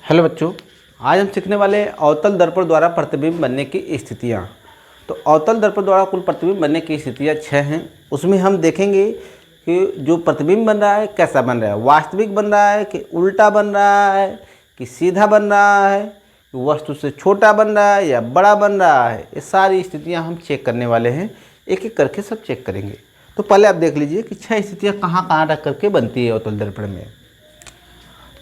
Hello बच्चों, आज हम सीखने वाले हैं अवतल दर्पण द्वारा प्रतिबिंब बनने की स्थितियाँ। तो अवतल दर्पण द्वारा कुल प्रतिबिंब बनने की स्थितियाँ 6 हैं। उसमें हम देखेंगे कि जो प्रतिबिंब बन रहा है कैसा बन रहा है, वास्तविक बन रहा है कि उल्टा बन रहा है कि सीधा बन रहा है, कि वस्तु से छोटा बन रहा है या बड़ा बन रहा है। ये सारी स्थितियाँ हम चेक करने वाले हैं, एक एक करके सब चेक करेंगे। तो पहले आप देख लीजिए कि 6 स्थितियाँ कहाँ कहाँ रख करके बनती है अवतल दर्पण में।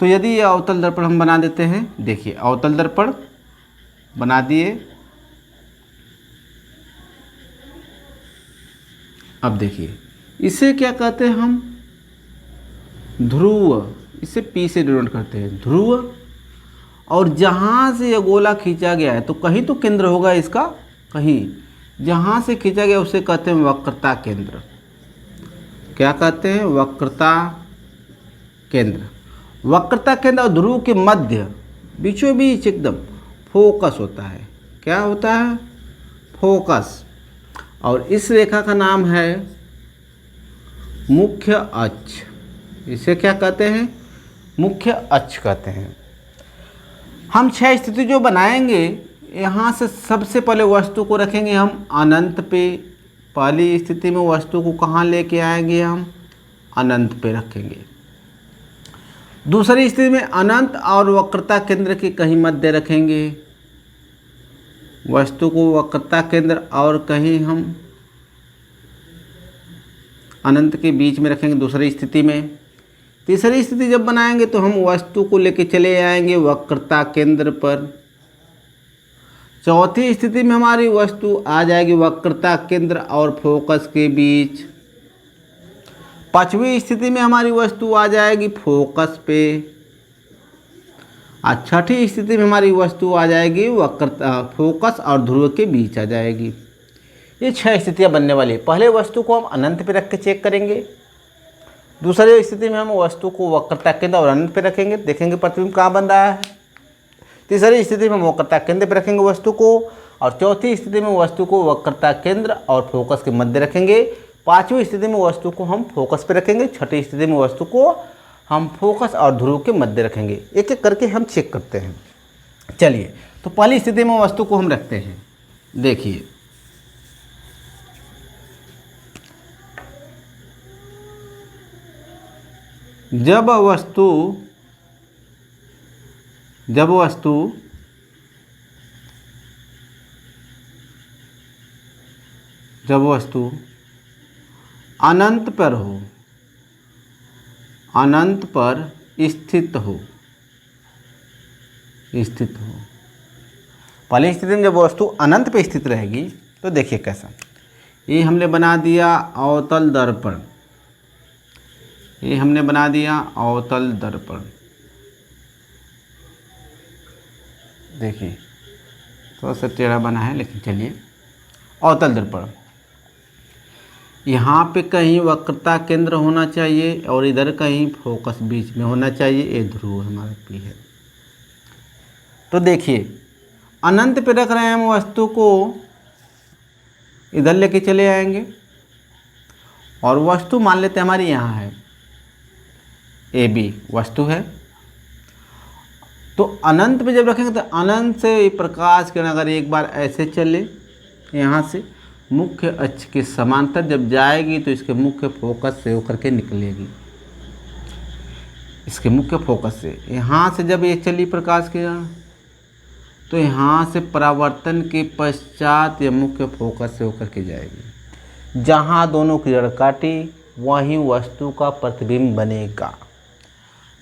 तो यदि ये अवतल दर्पण हम बना देते हैं, देखिए अवतल दर्पण बना दिए। अब देखिए इसे क्या कहते हैं हम, ध्रुव। इसे पी से डिनोट करते हैं, ध्रुव। और जहाँ से ये गोला खींचा गया है तो कहीं तो केंद्र होगा इसका, कहीं जहाँ से खींचा गया उसे कहते हैं वक्रता केंद्र। क्या कहते हैं? वक्रता केंद्र। वक्रता केंद्र और ध्रुव के मध्य बीचों बीच एकदम फोकस होता है। क्या होता है? फोकस। और इस रेखा का नाम है मुख्य अक्ष। इसे क्या कहते हैं? मुख्य अक्ष कहते हैं। हम 6 स्थिति जो बनाएंगे, यहाँ से सबसे पहले वस्तु को रखेंगे हम अनंत पे। पहली स्थिति में वस्तु को कहाँ लेके आएंगे? हम अनंत पे रखेंगे। दूसरी स्थिति में अनंत और वक्रता केंद्र के कहीं मध्य रखेंगे वस्तु को। वक्रता केंद्र और कहीं हम अनंत के बीच में रखेंगे दूसरी स्थिति में। तीसरी स्थिति जब बनाएंगे तो हम वस्तु को लेके चले आएंगे वक्रता केंद्र पर। चौथी स्थिति में हमारी वस्तु आ जाएगी वक्रता केंद्र और फोकस के बीच। पांचवी स्थिति में हमारी वस्तु आ जाएगी फोकस पे। और छठी स्थिति में हमारी वस्तु आ जाएगी वक्रता, फोकस और ध्रुव के बीच आ जाएगी। ये 6 स्थितियां बनने वाली है। पहले वस्तु को हम अनंत पे रख के चेक करेंगे। दूसरी स्थिति में हम वस्तु को वक्रता केंद्र और अनंत पे रखेंगे, देखेंगे प्रतिबिंब कहाँ बन रहा है। तीसरी स्थिति में हम वक्रता केंद्र पे रखेंगे वस्तु को। और चौथी स्थिति में वस्तु को वक्रता केंद्र और फोकस के मध्य रखेंगे। पांचवी स्थिति में वस्तु को हम फोकस पे रखेंगे। छठी स्थिति में वस्तु को हम फोकस और ध्रुव के मध्य रखेंगे। एक एक करके हम चेक करते हैं। चलिए, तो पहली स्थिति में वस्तु को हम रखते हैं। देखिए जब वस्तु अनंत पर हो, अनंत पर स्थित हो। पहली स्थिति में जब वस्तु अनंत पे स्थित रहेगी तो देखिए कैसा। ये हमने बना दिया अवतल दर्पण। ये हमने बना दिया अवतल दर्पण। देखिए थोड़ा सा टेढ़ा बना है, लेकिन चलिए अवतल दर्पण। यहाँ पे कहीं वक्रता केंद्र होना चाहिए और इधर कहीं फोकस बीच में होना चाहिए। ये ध्रुव हमारा पी है। तो देखिए अनंत पे रख रहे हैं हम वस्तु को, इधर लेके चले आएंगे और वस्तु मान लेते हैं हमारी यहाँ है, ए बी वस्तु है। तो अनंत पे जब रखेंगे तो अनंत से प्रकाश किरण अगर एक बार ऐसे चले, यहाँ से मुख्य अक्ष के समांतर जब जाएगी तो इसके मुख्य फोकस से होकर के निकलेगी। इसके मुख्य फोकस से यहाँ से जब ये चली प्रकाश किरण तो यहाँ से परावर्तन के पश्चात ये मुख्य फोकस से होकर के जाएगी। जहाँ दोनों किरण काटी वहीं वस्तु का प्रतिबिंब बनेगा।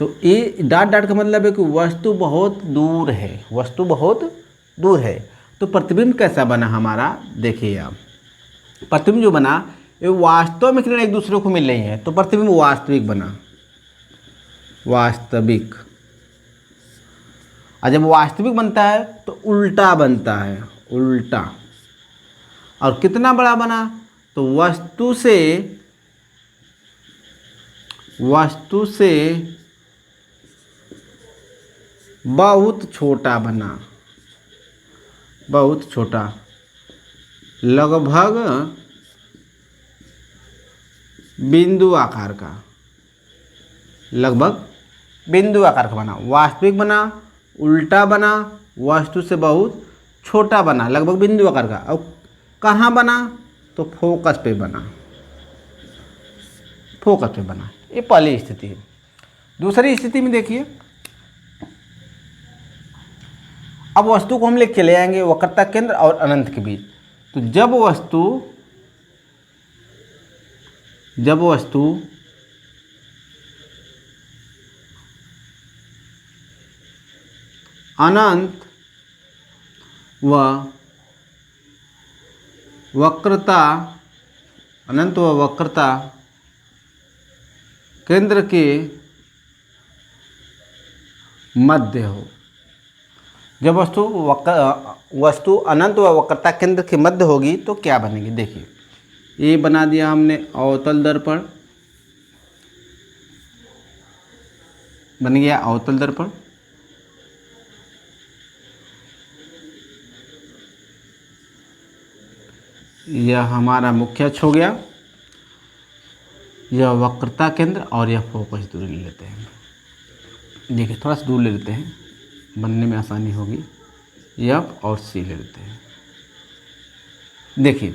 तो ये डॉट डॉट का मतलब है कि वस्तु बहुत दूर है, वस्तु बहुत दूर है। तो प्रतिबिंब कैसा बना हमारा, देखिए आप। प्रतिबिंब जो बना ये वास्तव में किरण एक दूसरे को मिल रही है, तो प्रतिबिंब वास्तविक बना, वास्तविक। और जब वास्तविक बनता है तो उल्टा बनता है, उल्टा। और कितना बड़ा बना, तो वस्तु से बहुत छोटा बना, बहुत छोटा, लगभग बिंदु आकार का, लगभग बिंदु आकार का बना। वास्तविक बना उल्टा बना, वस्तु से बहुत छोटा बना, लगभग बिंदु आकार का। और कहाँ बना? तो फोकस पे बना, फोकस पे बना। ये पहली स्थिति है। दूसरी स्थिति में देखिए, अब वस्तु को हम लेके चले आएंगे वक्रता केंद्र और अनंत के बीच। तो जब वस्तु अनंत व वक्रता केंद्र के मध्य हो, जब वस्तु अनंत व वक्रता केंद्र के मध्य होगी तो क्या बनेगी? देखिए, ये बना दिया हमने अवतल दर्पण, बन गया अवतल दर्पण। यह हमारा मुख्य अक्ष हो गया, यह वक्रता केंद्र और यह फोकस दूरी ले लेते हैं। देखिए, थोड़ा सा दूर ले लेते हैं, बनने में आसानी होगी। एफ और सी ले लेते हैं। देखिए,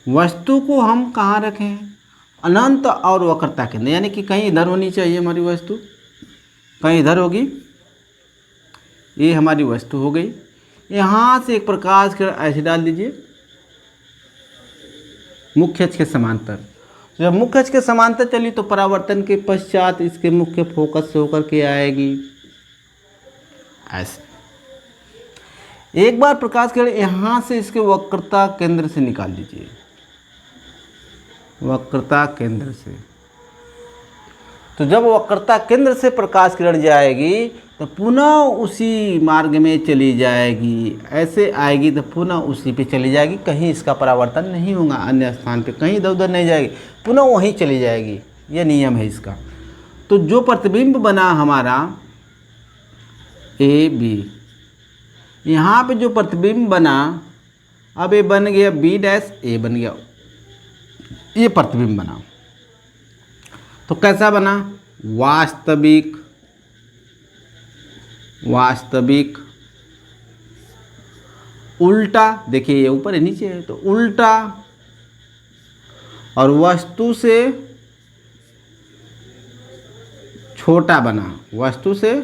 वस्तु को हम कहाँ रखें? अनंत और वक्रता केंद्र, यानी कि कहीं इधर होनी चाहिए हमारी वस्तु, कहीं इधर होगी। ये हमारी वस्तु हो गई। यहाँ से एक प्रकाश किरण ऐसे डाल दीजिए मुख्य अक्ष के समांतर। जब मुख्य अक्ष के समांतर चली तो परावर्तन के पश्चात इसके मुख्य फोकस से होकर के आएगी ऐसे। एक बार प्रकाश किरण यहाँ से इसके वक्रता केंद्र से निकाल दीजिए, वक्रता केंद्र से। तो जब वक्रता केंद्र से प्रकाश किरण जाएगी तो पुनः उसी मार्ग में चली जाएगी, ऐसे आएगी तो पुनः उसी पे चली जाएगी, कहीं इसका परावर्तन नहीं होगा अन्य स्थान पे, कहीं इधर उधर नहीं जाएगी, पुनः वहीं चली जाएगी। यह नियम है इसका। तो जो प्रतिबिंब बना हमारा ए बी, यहाँ पे जो प्रतिबिंब बना, अब ये बन गया बी डैश, ए बन गया, ये प्रतिबिंब बना। तो कैसा बना? वास्तविक उल्टा। देखिए, ये ऊपर है नीचे है, तो उल्टा और वस्तु से छोटा बना, वस्तु से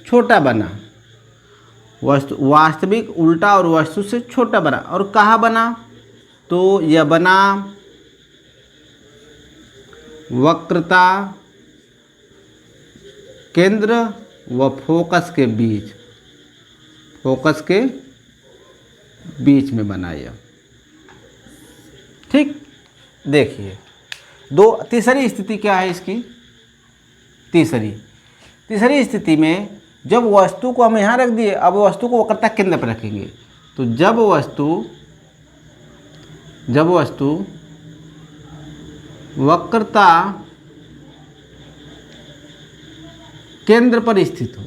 छोटा बना। वास्तविक उल्टा और वस्तु से छोटा बना। और कहाँ बना? तो यह बना वक्रता केंद्र व फोकस के बीच, फोकस के बीच में बना यह। ठीक, देखिए तीसरी स्थिति क्या है इसकी? तीसरी स्थिति में जब वस्तु को हम यहाँ रख दिए, अब वस्तु को वक्रता केंद्र पर रखेंगे। तो जब वस्तु वक्रता केंद्र पर स्थित हो,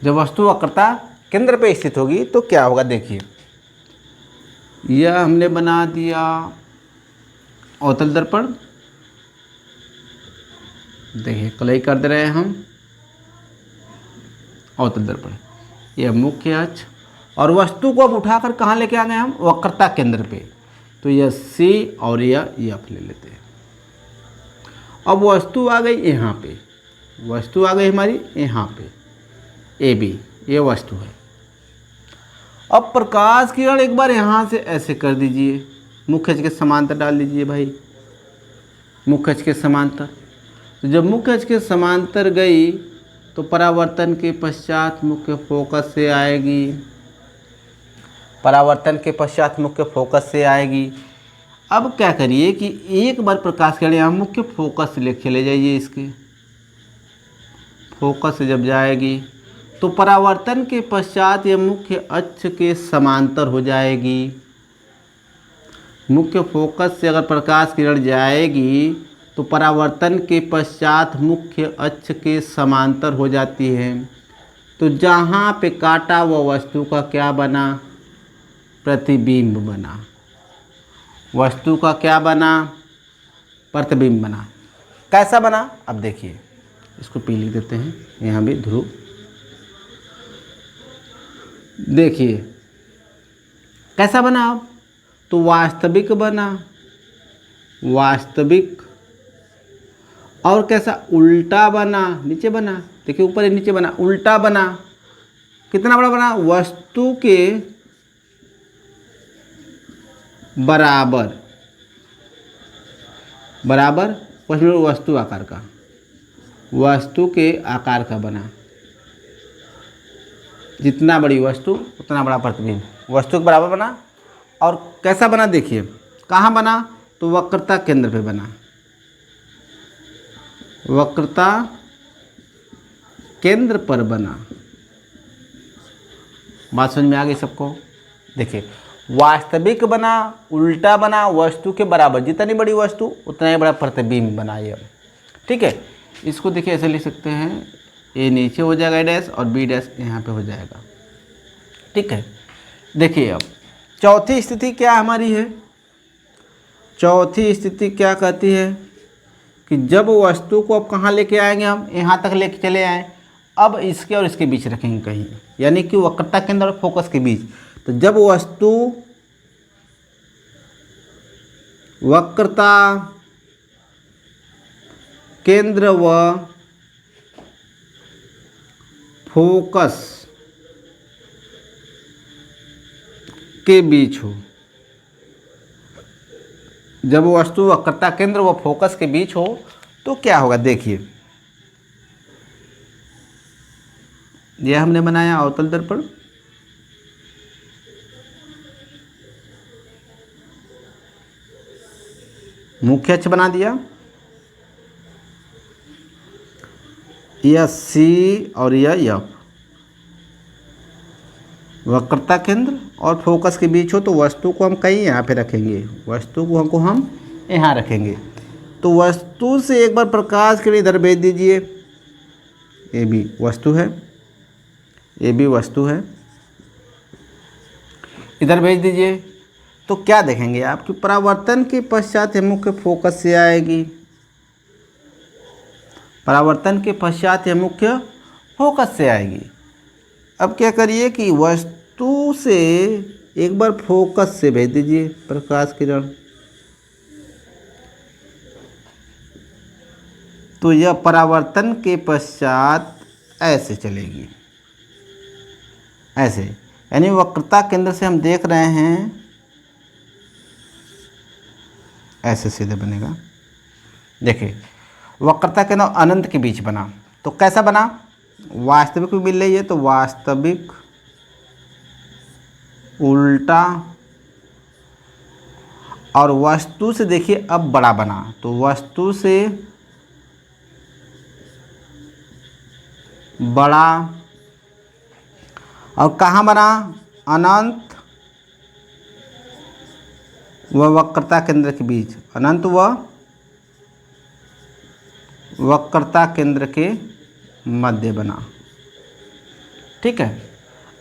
जब वस्तु वक्रता केंद्र पर स्थित होगी तो क्या होगा? देखिए, यह हमने बना दिया अवतल दर्पण। देखिए, कलई कर दे रहे हैं हम अवतल दर्पण, यह मुख्य अक्ष। और वस्तु को अब उठाकर कहाँ लेके आ गए हम? वक्रता केंद्र पे। तो यह सी और यह एफ ले लेते हैं। अब वस्तु आ गई यहाँ पे, वस्तु आ गई हमारी यहाँ पे, ए बी, ये वस्तु है। अब प्रकाश किरण एक बार यहाँ से ऐसे कर दीजिए, मुख्य अक्ष के समांतर डाल दीजिए भाई, मुख्य अक्ष के समांतर। तो जब मुख्य अक्ष के समांतर गई तो परावर्तन के पश्चात मुख्य फोकस से आएगी, परावर्तन के पश्चात मुख्य फोकस से आएगी। अब क्या करिए कि एक बार प्रकाश किरण यहाँ मुख्य फोकस से लेके चले जाइए, इसके फोकस से जब जाएगी तो परावर्तन के पश्चात यह मुख्य अक्ष के समांतर हो जाएगी। मुख्य फोकस से अगर प्रकाश किरण जाएगी तो परावर्तन के पश्चात मुख्य अक्ष के समांतर हो जाती है। तो जहाँ पे काटा वह वस्तु का क्या बना? प्रतिबिंब बना। वस्तु का क्या बना? प्रतिबिंब बना। कैसा बना? अब देखिए, इसको P लिख देते हैं, यहाँ भी ध्रुव। देखिए कैसा बना अब, तो वास्तविक बना, वास्तविक। और कैसा, उल्टा बना, नीचे बना, देखिए ऊपर नीचे बना, उल्टा बना। कितना बड़ा बना, वस्तु के बराबर, बराबर वस्तु आकार का, वस्तु के आकार का बना। जितना बड़ी वस्तु उतना बड़ा प्रतिबिंब, वस्तु के बराबर बना। और कैसा बना, देखिए कहाँ बना, तो वक्रता केंद्र पे बना, वक्रता केंद्र पर बना। बात समझ में आ गई सबको। देखिए वास्तविक बना, उल्टा बना, वस्तु के बराबर, जितनी बड़ी वस्तु उतना ही बड़ा प्रतिबिंब बना ये। ठीक है, इसको देखिए ऐसे लिख सकते हैं, ए नीचे हो जाएगा डैश और बी डैश यहाँ पे हो जाएगा। ठीक है, देखिए अब चौथी स्थिति क्या हमारी है, चौथी स्थिति क्या कहती है कि जब वस्तु को अब कहाँ लेके आएंगे हम, यहाँ तक लेके चले आए, अब इसके और इसके बीच रखेंगे कहीं, यानी कि वक्रता केंद्र और फोकस के बीच। तो जब वस्तु वक्रता केंद्र व फोकस के बीच हो, जब वस्तु वक्रता केंद्र व फोकस के बीच हो तो क्या होगा, देखिए यह हमने बनाया अवतल दर्पण। मुख्य अक्ष बना दिया, यह C और यह F, वक्रता केंद्र और फोकस के बीच हो तो वस्तु को हम कहीं यहाँ पे रखेंगे, वस्तु को हम यहाँ रखेंगे। तो वस्तु से एक बार प्रकाश के लिए इधर भेज दीजिए, ये भी वस्तु है, ये भी वस्तु है, इधर भेज दीजिए। तो क्या देखेंगे आप कि परावर्तन के पश्चात यह मुख्य फोकस से आएगी, परावर्तन के पश्चात यह मुख्य फोकस से आएगी। अब क्या करिए कि वस्तु से एक बार फोकस से भेज दीजिए प्रकाश किरण, तो यह परावर्तन के पश्चात ऐसे चलेगी, ऐसे, यानी वक्रता केंद्र से हम देख रहे हैं ऐसे सीधे बनेगा। देखिए वक्रता केंद्र अनंत के बीच बना, तो कैसा बना, वास्तविक भी मिल रही है तो वास्तविक, उल्टा, और वस्तु से देखिए अब बड़ा बना, तो वस्तु से बड़ा। और कहाँ बना, अनंत व वक्रता केंद्र के बीच, अनंत व वक्रता केंद्र के मध्य बना। ठीक है,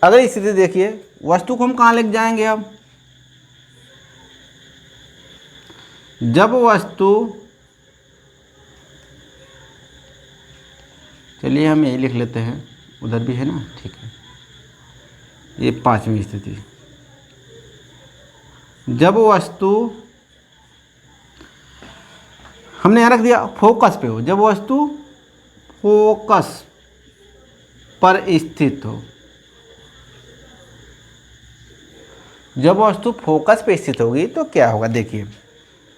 अगली स्थिति देखिए, वस्तु को हम कहाँ लेके जाएंगे अब, जब वस्तु, चलिए हम यही लिख लेते हैं, उधर भी है ना, ठीक है, ये पांचवी स्थिति, जब वस्तु हमने यहाँ रख दिया फोकस पे हो, जब वस्तु फोकस पर स्थित हो, जब वस्तु फोकस पे स्थित होगी तो क्या होगा, देखिए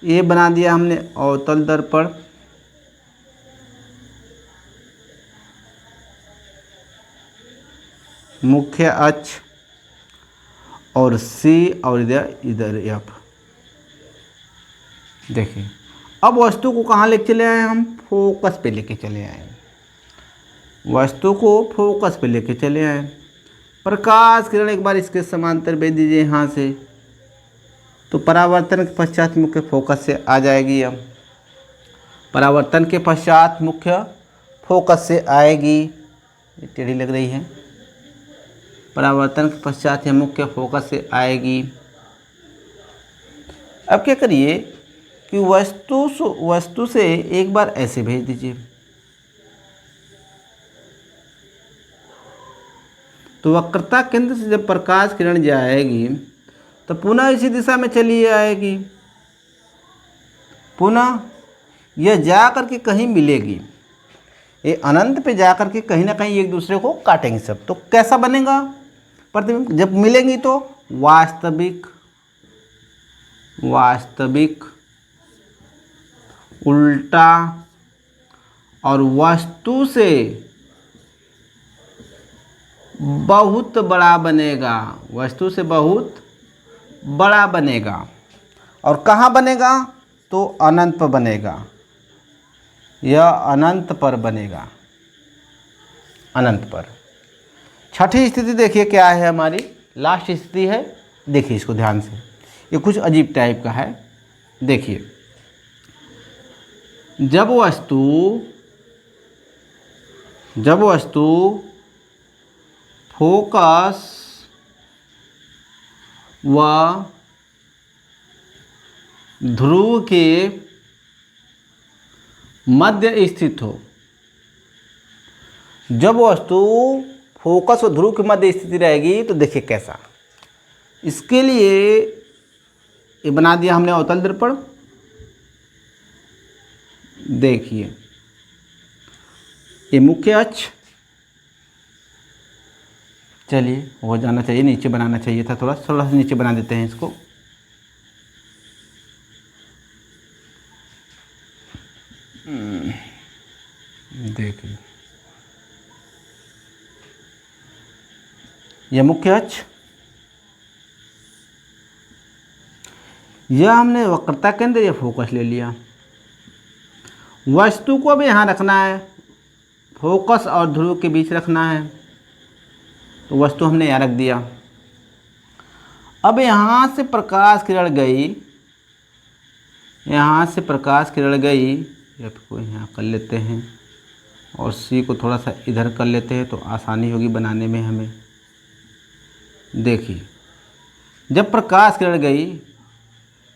ये बना दिया हमने अवतल दर्पण, मुख्य अक्ष और C और इधर F। देखिए अब वस्तु को कहाँ लेके चले आए हम, फोकस पे लेके चले आए, वस्तु को फोकस पे लेके चले आए। प्रकाश किरण एक बार इसके समांतर भेज दीजिए यहाँ से, तो परावर्तन के पश्चात मुख्य फोकस से आ जाएगी। अब परावर्तन के पश्चात मुख्य फोकस से आएगी, ये टेढ़ी लग रही है, परावर्तन के पश्चात यह मुख्य फोकस से आएगी। अब क्या करिए कि वस्तु से एक बार ऐसे भेज दीजिए, तो वक्रता केंद्र से जब प्रकाश किरण जाएगी तो पुनः इसी दिशा में चली आएगी, पुनः यह जा कर के कहीं मिलेगी, ये अनंत पे जा कर के कहीं ना कहीं एक दूसरे को काटेंगे सब। तो कैसा बनेगा प्रतिबिंब? जब मिलेंगी तो वास्तविक, वास्तविक, उल्टा और वस्तु से बहुत बड़ा बनेगा, वस्तु से बहुत बड़ा बनेगा। और कहाँ बनेगा? तो अनंत पर बनेगा, यह अनंत पर बनेगा, अनंत पर। छठी स्थिति देखिए क्या है हमारी, लास्ट स्थिति है, देखिए इसको ध्यान से, ये कुछ अजीब टाइप का है। देखिए, जब वस्तु फोकस व ध्रुव के मध्य स्थित हो, जब वस्तु फोकस और ध्रुव के मध्य स्थिति रहेगी तो देखिए कैसा। इसके लिए ये बना दिया हमने अवतल दर्पण। देखिए ये मुख्य अक्ष, चलिए हो जाना चाहिए, नीचे बनाना चाहिए था, थोड़ा सा नीचे बना देते हैं इसको। देखिए यह मुख्य अक्ष, यह हमने वक्रता केंद्र या फोकस ले लिया। वस्तु को भी यहाँ रखना है, फोकस और ध्रुव के बीच रखना है, तो वस्तु हमने यहाँ रख दिया। अब यहाँ से प्रकाश किरण गई, यहाँ से प्रकाश किरण गई, एफ को यहाँ कर लेते हैं और सी को थोड़ा सा इधर कर लेते हैं तो आसानी होगी बनाने में हमें। देखिए जब प्रकाश किरण गई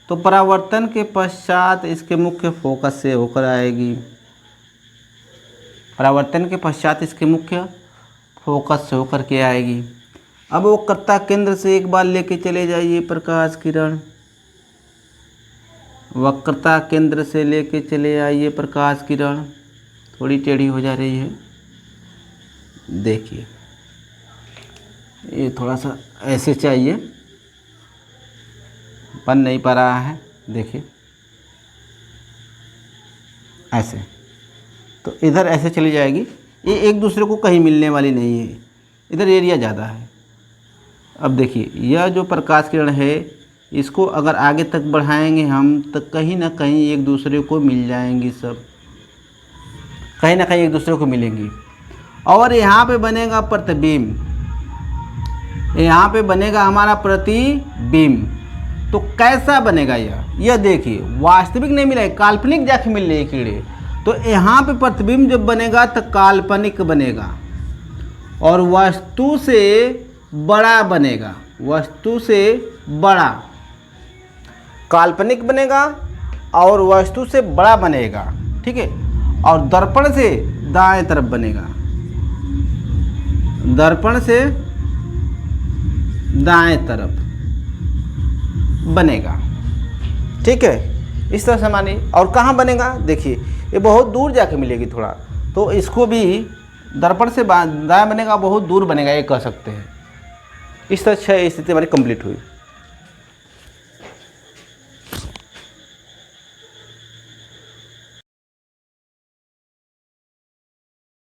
तो परावर्तन के पश्चात इसके मुख्य फोकस से होकर आएगी, परावर्तन के पश्चात इसके मुख्य फोकस से होकर के आएगी। अब वक्रता केंद्र से एक बार लेके चले जाइए प्रकाश किरण, वक्रता केंद्र से लेके चले आइए प्रकाश किरण, थोड़ी टेढ़ी हो जा रही है। देखिए ये थोड़ा सा ऐसे चाहिए, बन नहीं पा रहा है। देखिए ऐसे, तो इधर ऐसे चली जाएगी, ये एक दूसरे को कहीं मिलने वाली नहीं है, इधर एरिया ज़्यादा है। अब देखिए यह जो प्रकाश किरण है इसको अगर आगे तक बढ़ाएंगे हम तो कहीं ना कहीं एक दूसरे को मिल जाएंगी, सब कहीं ना कहीं एक दूसरे को मिलेंगी। और यहाँ पे बनेगा प्रतिबिंब, यहाँ पे बनेगा हमारा प्रतिबिंब। तो कैसा बनेगा यह देखिए, वास्तविक नहीं मिला है, काल्पनिक जाके मिल रही है कीड़े। तो यहाँ पे प्रतिबिंब जब बनेगा तो काल्पनिक बनेगा और वस्तु से बड़ा बनेगा, वस्तु से बड़ा काल्पनिक बनेगा और वस्तु से बड़ा बनेगा, ठीक है। और दर्पण से दाएं तरफ बनेगा, दर्पण से दाएं तरफ बनेगा, ठीक है। इस तरह से मानिए। और कहाँ बनेगा देखिए, ये बहुत दूर जाके मिलेगी थोड़ा, तो इसको भी दर्पण से दाएं बनेगा, बहुत दूर बनेगा, ये कह सकते हैं। इस तरह 6 स्थिति हमारी कंप्लीट हुई।